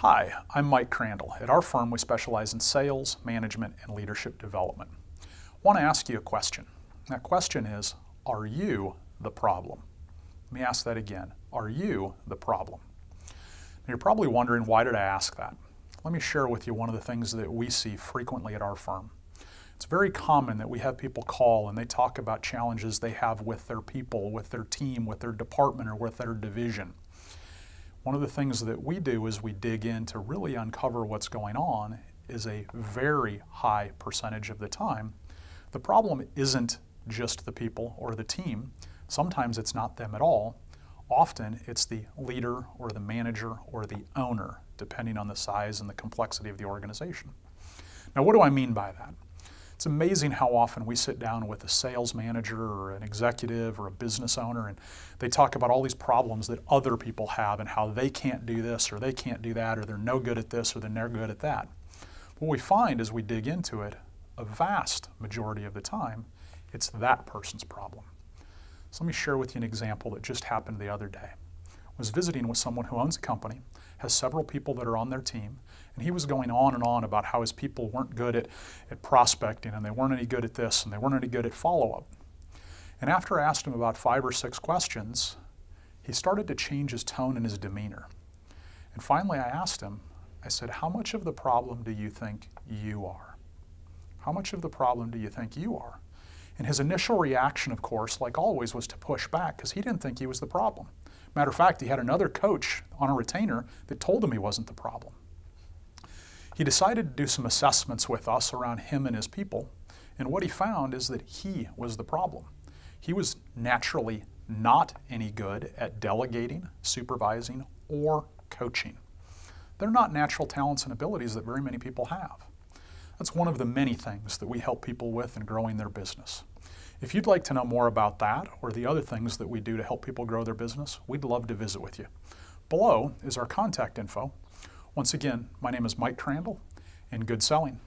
Hi, I'm Mike Crandall. At our firm, we specialize in sales, management, and leadership development. I want to ask you a question. That question is, are you the problem? Let me ask that again. Are you the problem? Now, you're probably wondering, why did I ask that? Let me share with you one of the things that we see frequently at our firm. It's very common that we have people call and they talk about challenges they have with their people, with their team, with their department, or with their division. One of the things that we do is we dig in to really uncover what's going on. Is a very high percentage of the time, the problem isn't just the people or the team. Sometimes it's not them at all. Often it's the leader or the manager or the owner, depending on the size and the complexity of the organization. Now, what do I mean by that? It's amazing how often we sit down with a sales manager or an executive or a business owner and they talk about all these problems that other people have and how they can't do this or they can't do that, or they're no good at this or they're no good at that. What we find as we dig into it, a vast majority of the time, it's that person's problem. So let me share with you an example that just happened the other day. I was visiting with someone who owns a company, has several people that are on their team, and he was going on and on about how his people weren't good at prospecting, and they weren't any good at this, and they weren't any good at follow-up. And after I asked him about 5 or 6 questions, he started to change his tone and his demeanor. And finally I asked him, I said, how much of the problem do you think you are? How much of the problem do you think you are? And his initial reaction, of course, like always, was to push back because he didn't think he was the problem. Matter of fact, he had another coach on a retainer that told him he wasn't the problem. He decided to do some assessments with us around him and his people, and what he found is that he was the problem. He was naturally not any good at delegating, supervising, or coaching. They're not natural talents and abilities that very many people have. That's one of the many things that we help people with in growing their business. If you'd like to know more about that or the other things that we do to help people grow their business, we'd love to visit with you. Below is our contact info. Once again, my name is Mike Crandall, and good selling.